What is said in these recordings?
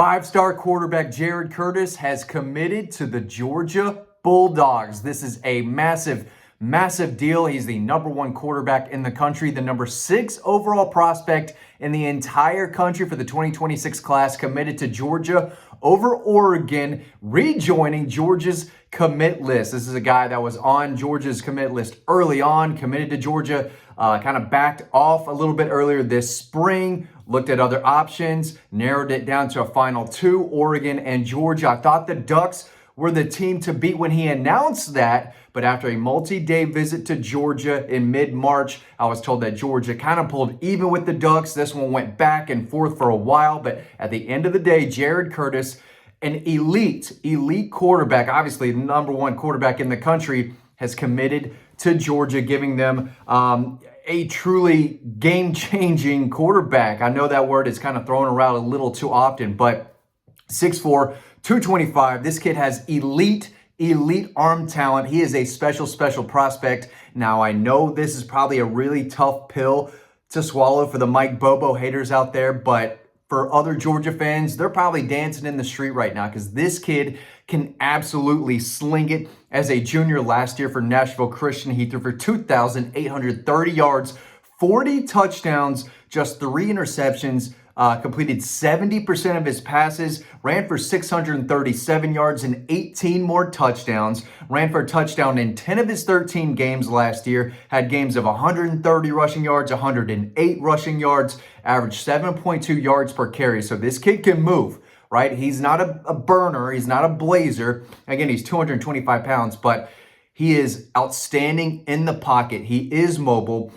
Five-star quarterback Jared Curtis has committed to the Georgia Bulldogs. This is a massive, massive deal. He's the number one quarterback in the country, the number 6 overall prospect in the entire country for the 2026 class, committed to Georgia over Oregon, rejoining Georgia's commit list. This is a guy that was on Georgia's commit list early on, committed to Georgia, kind of backed off a little bit earlier this spring, looked at other options, narrowed it down to a final 2, Oregon and Georgia. I thought the Ducks were the team to beat when he announced that, but after a multi-day visit to Georgia in mid-March, I was told that Georgia kind of pulled even with the Ducks. This one went back and forth for a while, but at the end of the day, Jared Curtis, an elite quarterback, obviously the number one quarterback in the country, has committed to Georgia, giving them a truly game-changing quarterback. I know that word is kind of thrown around a little too often, but 6'4", 225. This kid has elite arm talent. He is a special prospect. Now, I know this is probably a really tough pill to swallow for the Mike Bobo haters out there, but for other Georgia fans, they're probably dancing in the street right now because this kid can absolutely sling it. As a junior last year for Nashville Christian, he threw for 2,830 yards, 40 touchdowns, just 3 interceptions, completed 70% of his passes, ran for 637 yards and 18 more touchdowns, ran for a touchdown in 10 of his 13 games last year, had games of 130 rushing yards, 108 rushing yards, averaged 7.2 yards per carry. So this kid can move, right? He's not a burner. He's not a blazer. Again, he's 225 pounds, but he is outstanding in the pocket. He is mobile.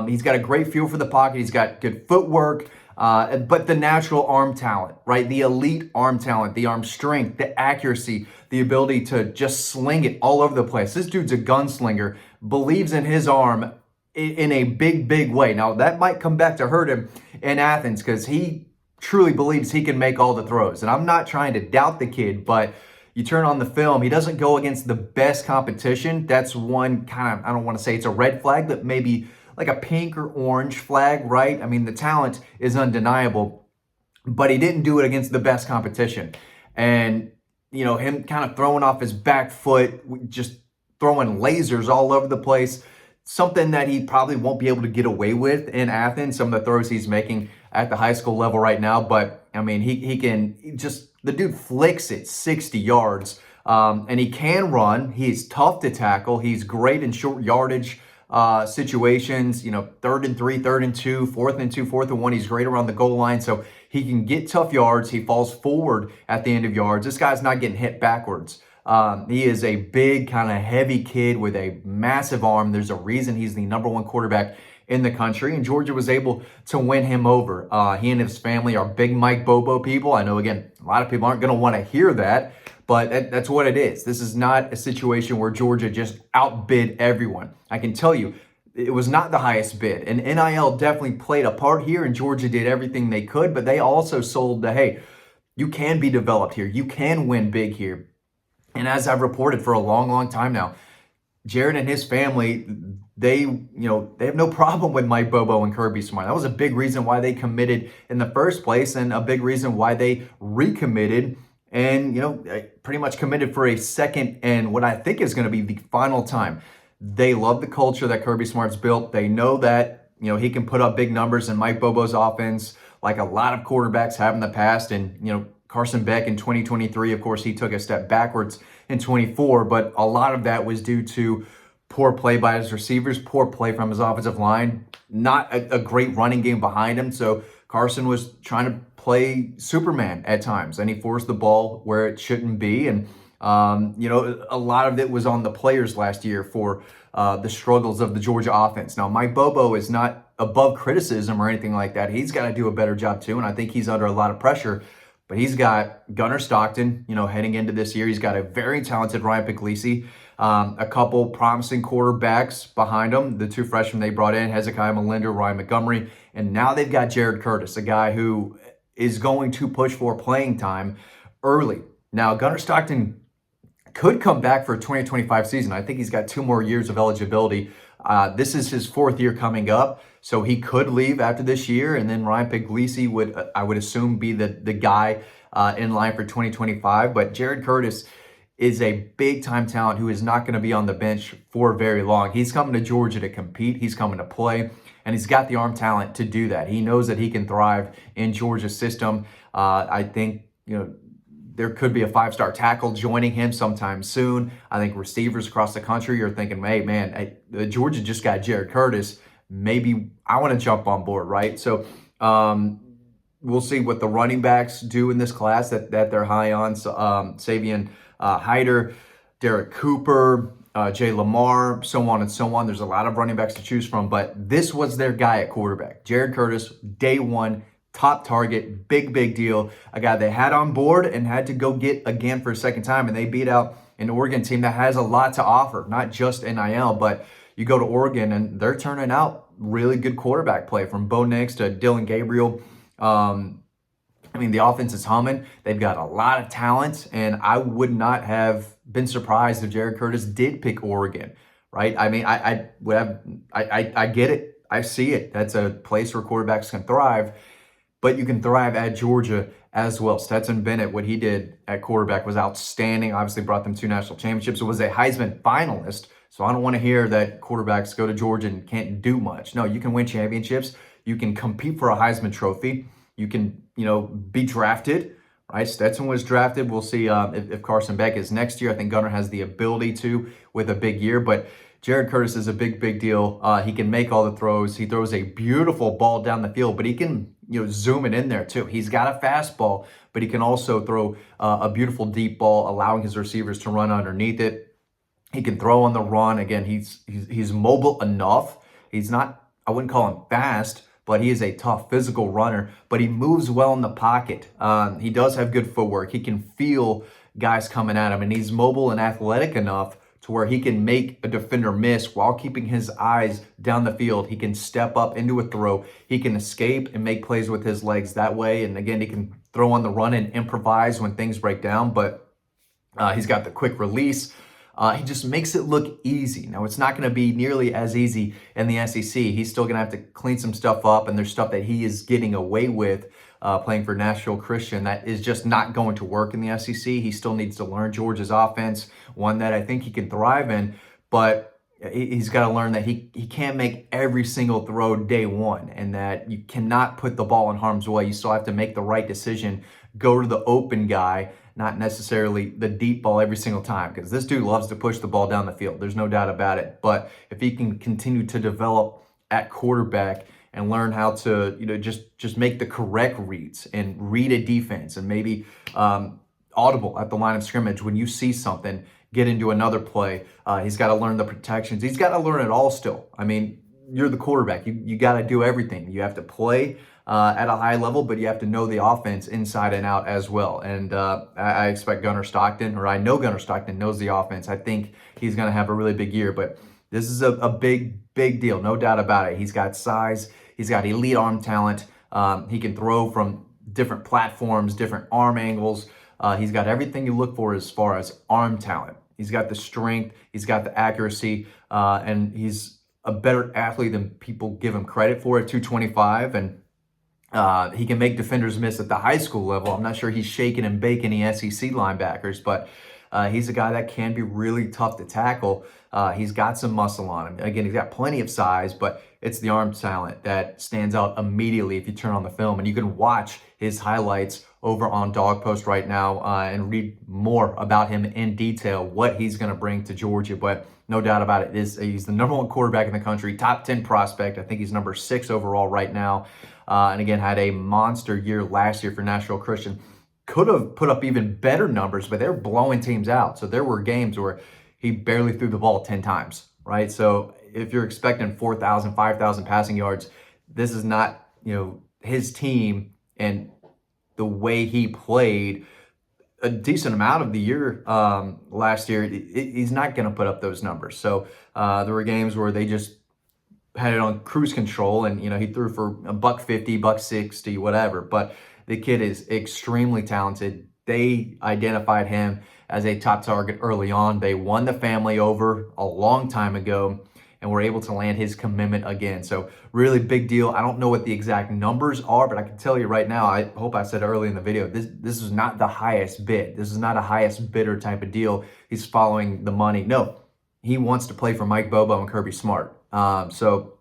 He's got a great feel for the pocket. He's got good footwork. But the natural arm talent, right? The elite arm talent, the arm strength, the accuracy, the ability to just sling it all over the place. This dude's a gunslinger, believes in his arm in a big way. Now, that might come back to hurt him in Athens because he truly believes he can make all the throws. And I'm not trying to doubt the kid, but you turn on the film, he doesn't go against the best competition. That's one kind of, I don't want to say it's a red flag, but maybe like a pink or orange flag, right? I mean, the talent is undeniable, but he didn't do it against the best competition. And, you know, him kind of throwing off his back foot, just throwing lasers all over the place, something that he probably won't be able to get away with in Athens, some of the throws he's making at the high school level right now. But, I mean, the dude flicks it 60 yards, and he can run. He's tough to tackle. He's great in short yardage situations, you know, 3rd and 3, 3rd and 2, 4th and 2, 4th and 1. He's great around the goal line, so he can get tough yards. He falls forward at the end of yards. This guy's not getting hit backwards. He is a big, kind of heavy kid with a massive arm. There's a reason he's the number one quarterback in the country, and Georgia was able to win him over. He and his family are big Mike Bobo people. I know, again, a lot of people aren't going to want to hear that, but that's what it is. This is not a situation where Georgia just outbid everyone. I can tell you, it was not the highest bid. And NIL definitely played a part here, and Georgia did everything they could, but they also sold the, hey, you can be developed here. You can win big here. And as I've reported for a long time now, Jared and his family, they have no problem with Mike Bobo and Kirby Smart. That was a big reason why they committed in the first place, and a big reason why they recommitted and, pretty much committed for a second and what I think is going to be the final time. They love the culture that Kirby Smart's built. They know that, he can put up big numbers in Mike Bobo's offense like a lot of quarterbacks have in the past. And, Carson Beck in 2023, of course, he took a step backwards in 24, but a lot of that was due to poor play by his receivers, poor play from his offensive line, not a great running game behind him. So Carson was trying to play Superman at times, and he forced the ball where it shouldn't be. And, a lot of it was on the players last year for the struggles of the Georgia offense. Now, Mike Bobo is not above criticism or anything like that. He's got to do a better job too, and I think he's under a lot of pressure. But he's got Gunnar Stockton, heading into this year. He's got a very talented Ryan Puglisi, a couple promising quarterbacks behind him. The 2 freshmen they brought in, Hezekiah Malinder, Ryan Montgomery. And now they've got Jared Curtis, a guy who is going to push for playing time early. Now, Gunnar Stockton could come back for a 2025 season. I think he's got 2 more years of eligibility. This is his 4th year coming up. So he could leave after this year, and then Ryan Puglisi would, I would assume, be the guy in line for 2025. But Jared Curtis is a big time talent who is not going to be on the bench for very long. He's coming to Georgia to compete. He's coming to play, and he's got the arm talent to do that. He knows that he can thrive in Georgia's system. I think, there could be a 5-star tackle joining him sometime soon. I think receivers across the country are thinking, hey, man, Georgia just got Jared Curtis. Maybe I want to jump on board, right? So we'll see what the running backs do in this class that they're high on. So, Savion Hyder, Derek Cooper, Jay Lamar, so on and so on. There's a lot of running backs to choose from, but this was their guy at quarterback. Jared Curtis, day one, top target, big deal. A guy they had on board and had to go get again for a second time, and they beat out an Oregon team that has a lot to offer, not just NIL, but you go to Oregon and they're turning out really good quarterback play, from Bo Nix to Dylan Gabriel. The offense is humming. They've got a lot of talent, and I would not have been surprised if Jared Curtis did pick Oregon, right? I get it. I see it. That's a place where quarterbacks can thrive, but you can thrive at Georgia as well. Stetson Bennett, what he did at quarterback was outstanding. Obviously brought them 2 national championships. It was a Heisman finalist. So I don't want to hear that quarterbacks go to Georgia and can't do much. No, you can win championships. You can compete for a Heisman trophy. You can, be drafted, right? Stetson was drafted. We'll see if Carson Beck is next year. I think Gunnar has the ability to with a big year, but Jared Curtis is a big deal. He can make all the throws. He throws a beautiful ball down the field, but he can, zoom it in there too. He's got a fastball, but he can also throw a beautiful deep ball, allowing his receivers to run underneath it. He can throw on the run. Again, he's mobile enough. He's not, I wouldn't call him fast, but he is a tough physical runner, but he moves well in the pocket. He does have good footwork. He can feel guys coming at him, and he's mobile and athletic enough to where he can make a defender miss while keeping his eyes down the field. He can step up into a throw. He can escape and make plays with his legs that way. And again, he can throw on the run and improvise when things break down, but he's got the quick release. He just makes it look easy. Now, it's not going to be nearly as easy in the SEC. He's still going to have to clean some stuff up, and there's stuff that he is getting away with playing for Nashville Christian that is just not going to work in the SEC. He still needs to learn Georgia's offense, one that I think he can thrive in, but he's got to learn that he can't make every single throw day one, and that you cannot put the ball in harm's way. You still have to make the right decision, go to the open guy, not necessarily the deep ball every single time, because this dude loves to push the ball down the field. There's no doubt about it. But if he can continue to develop at quarterback and learn how to, just make the correct reads and read a defense, and maybe audible at the line of scrimmage when you see something, get into another play. He's got to learn the protections. He's got to learn it all still. You're the quarterback. You got to do everything. You have to play at a high level, but you have to know the offense inside and out as well. And I expect I know Gunnar Stockton knows the offense. I think he's going to have a really big year, but this is a big deal, no doubt about it. He's got size. He's got elite arm talent. He can throw from different platforms, different arm angles. He's got everything you look for as far as arm talent. He's got the strength. He's got the accuracy, and he's a better athlete than people give him credit for at 225. And he can make defenders miss at the high school level. I'm not sure he's shaking and baking the SEC linebackers, but he's a guy that can be really tough to tackle. He's got some muscle on him. Again, he's got plenty of size, but it's the arm talent that stands out immediately if you turn on the film. And you can watch his highlights over on Dawg Post right now and read more about him in detail, what he's going to bring to Georgia. But no doubt about it, he's the number 1 quarterback in the country, top 10 prospect. I think he's number 6 overall right now. And again, had a monster year last year for Nashville Christian. Could have put up even better numbers, but they're blowing teams out. So there were games where he barely threw the ball 10 times, right? So if you're expecting 4,000, 5,000 passing yards, this is not, his team, and the way he played a decent amount of the year last year, he's not going to put up those numbers. So there were games where they just had it on cruise control, and he threw for $150, $160, whatever. But the kid is extremely talented. They identified him as a top target early on. They won the family over a long time ago, and we're able to land his commitment again. So really big deal. I don't know what the exact numbers are, but I can tell you right now, I hope I said early in the video, this is not the highest bid. This is not a highest bidder type of deal. He's following the money. No, he wants to play for Mike Bobo and Kirby Smart. So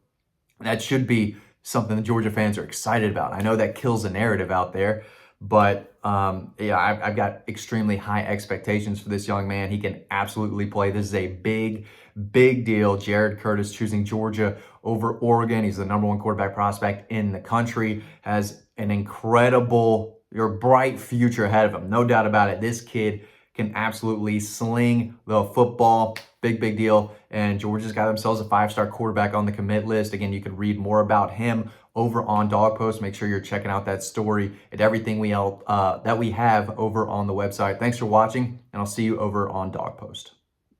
that should be something the Georgia fans are excited about. I know that kills the narrative out there, but yeah, I've got extremely high expectations for this young man. He can absolutely play. This is a big deal. Jared Curtis choosing Georgia over Oregon. He's the #1 quarterback prospect in the country, has an incredible or bright future ahead of him. No doubt about it. This kid can absolutely sling the football. Big deal. And Georgia's got themselves a 5-star quarterback on the commit list. Again, you can read more about him over on Dawg Post. Make sure you're checking out that story and everything that we have over on the website. Thanks for watching, and I'll see you over on Dawg Post.